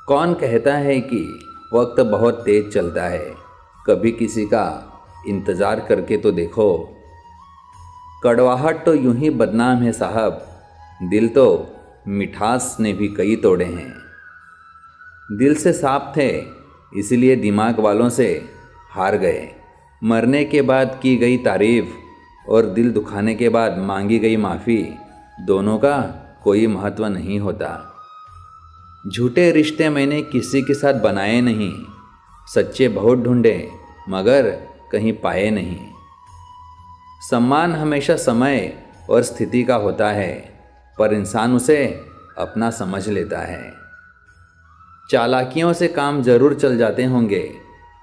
कौन कहता है कि वक्त बहुत तेज चलता है। कभी किसी का इंतज़ार करके तो देखो। कड़वाहट तो यूं ही बदनाम है साहब, दिल तो मिठास ने भी कई तोड़े हैं। दिल से साफ थे इसलिए दिमाग वालों से हार गए। मरने के बाद की गई तारीफ और दिल दुखाने के बाद मांगी गई माफ़ी, दोनों का कोई महत्व नहीं होता। झूठे रिश्ते मैंने किसी के साथ बनाए नहीं, सच्चे बहुत ढूंढे मगर कहीं पाए नहीं। सम्मान हमेशा समय और स्थिति का होता है, पर इंसान उसे अपना समझ लेता है। चालाकियों से काम जरूर चल जाते होंगे,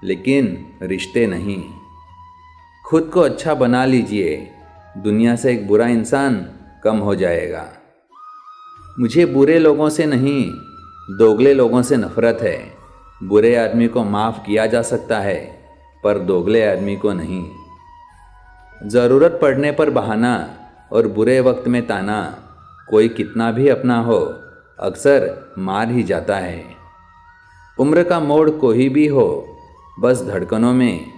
लेकिन रिश्ते नहीं। खुद को अच्छा बना लीजिए, दुनिया से एक बुरा इंसान कम हो जाएगा। मुझे बुरे लोगों से नहीं, दोगले लोगों से नफरत है। बुरे आदमी को माफ़ किया जा सकता है, पर दोगले आदमी को नहीं। ज़रूरत पड़ने पर बहाना और बुरे वक्त में ताना, कोई कितना भी अपना हो अक्सर मार ही जाता है। उम्र का मोड़ कोई भी हो, बस धड़कनों में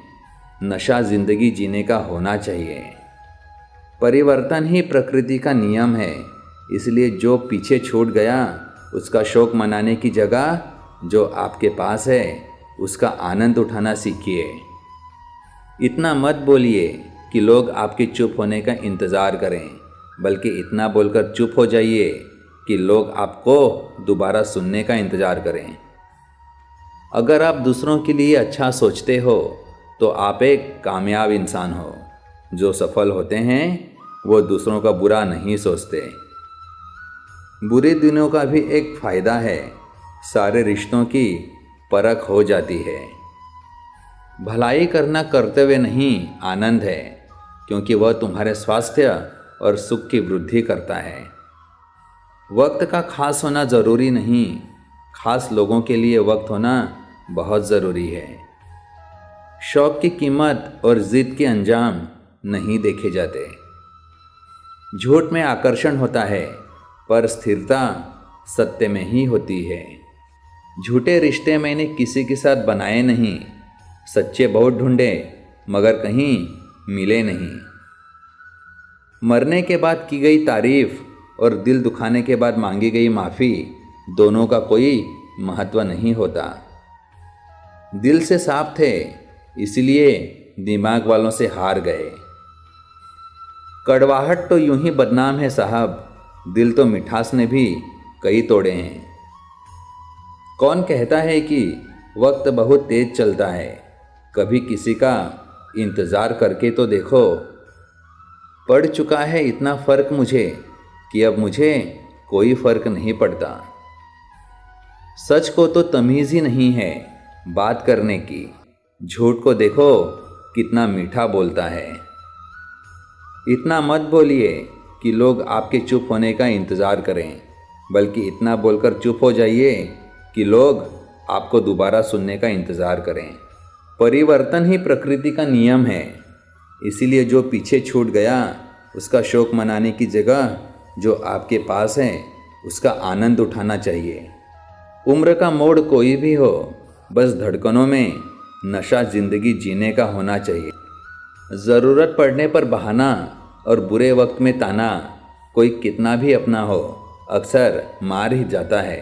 नशा ज़िंदगी जीने का होना चाहिए। परिवर्तन ही प्रकृति का नियम है, इसलिए जो पीछे छूट गया उसका शौक मनाने की जगह जो आपके पास है उसका आनंद उठाना सीखिए। इतना मत बोलिए कि लोग आपके चुप होने का इंतज़ार करें, बल्कि इतना बोलकर चुप हो जाइए कि लोग आपको दोबारा सुनने का इंतज़ार करें। अगर आप दूसरों के लिए अच्छा सोचते हो तो आप एक कामयाब इंसान हो। जो सफल होते हैं वो दूसरों का बुरा नहीं सोचते। बुरे दिनों का भी एक फ़ायदा है, सारे रिश्तों की परख हो जाती है। भलाई करना कर्तव्य नहीं, आनंद है, क्योंकि वह तुम्हारे स्वास्थ्य और सुख की वृद्धि करता है। वक्त का खास होना ज़रूरी नहीं, खास लोगों के लिए वक्त होना बहुत ज़रूरी है। शौक की कीमत और ज़िद के अंजाम नहीं देखे जाते। झूठ में आकर्षण होता है, पर स्थिरता सत्य में ही होती है। झूठे रिश्ते मैंने किसी के साथ बनाए नहीं, सच्चे बहुत ढूंढे मगर कहीं मिले नहीं। मरने के बाद की गई तारीफ और दिल दुखाने के बाद मांगी गई माफ़ी, दोनों का कोई महत्व नहीं होता। दिल से साफ थे इसलिए दिमाग वालों से हार गए। कड़वाहट तो यूं ही बदनाम है साहब, दिल तो मिठास ने भी कई तोड़े हैं। कौन कहता है कि वक्त बहुत तेज चलता है। कभी किसी का इंतज़ार करके तो देखो। पड़ चुका है इतना फ़र्क मुझे कि अब मुझे कोई फ़र्क नहीं पड़ता। सच को तो तमीज़ ही नहीं है बात करने की, झूठ को देखो कितना मीठा बोलता है। इतना मत बोलिए कि लोग आपके चुप होने का इंतज़ार करें, बल्कि इतना बोलकर चुप हो जाइए कि लोग आपको दोबारा सुनने का इंतज़ार करें। परिवर्तन ही प्रकृति का नियम है, इसीलिए जो पीछे छूट गया उसका शौक मनाने की जगह जो आपके पास है उसका आनंद उठाना चाहिए। उम्र का मोड़ कोई भी हो, बस धड़कनों में नशा ज़िंदगी जीने का होना चाहिए। ज़रूरत पड़ने पर बहाना और बुरे वक्त में ताना, कोई कितना भी अपना हो अक्सर मार ही जाता है।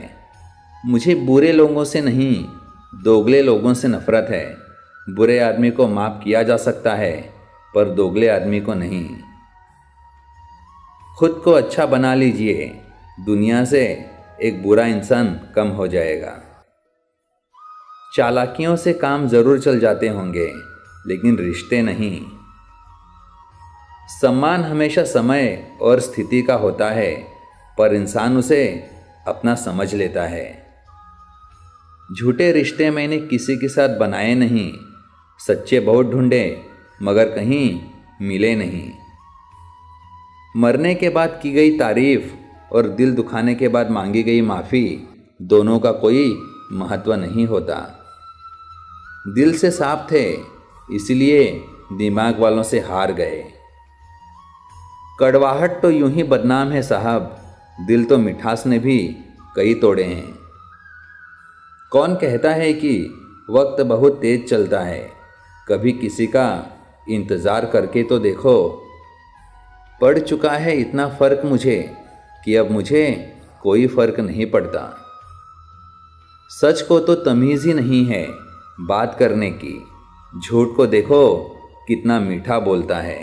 मुझे बुरे लोगों से नहीं, दोगले लोगों से नफरत है। बुरे आदमी को माफ़ किया जा सकता है, पर दोगले आदमी को नहीं। खुद को अच्छा बना लीजिए, दुनिया से एक बुरा इंसान कम हो जाएगा। चालाकियों से काम ज़रूर चल जाते होंगे, लेकिन रिश्ते नहीं। सम्मान हमेशा समय और स्थिति का होता है, पर इंसान उसे अपना समझ लेता है। झूठे रिश्ते मैंने किसी के साथ बनाए नहीं, सच्चे बहुत ढूंढे मगर कहीं मिले नहीं। मरने के बाद की गई तारीफ और दिल दुखाने के बाद मांगी गई माफ़ी, दोनों का कोई महत्व नहीं होता। दिल से साफ थे इसलिए दिमाग वालों से हार गए। कड़वाहट तो यूं ही बदनाम है साहब, दिल तो मिठास ने भी कई तोड़े हैं। कौन कहता है कि वक्त बहुत तेज चलता है, कभी किसी का इंतज़ार करके तो देखो। पड़ चुका है इतना फ़र्क मुझे कि अब मुझे कोई फ़र्क नहीं पड़ता। सच को तो तमीज़ ही नहीं है बात करने की, झूठ को देखो कितना मीठा बोलता है।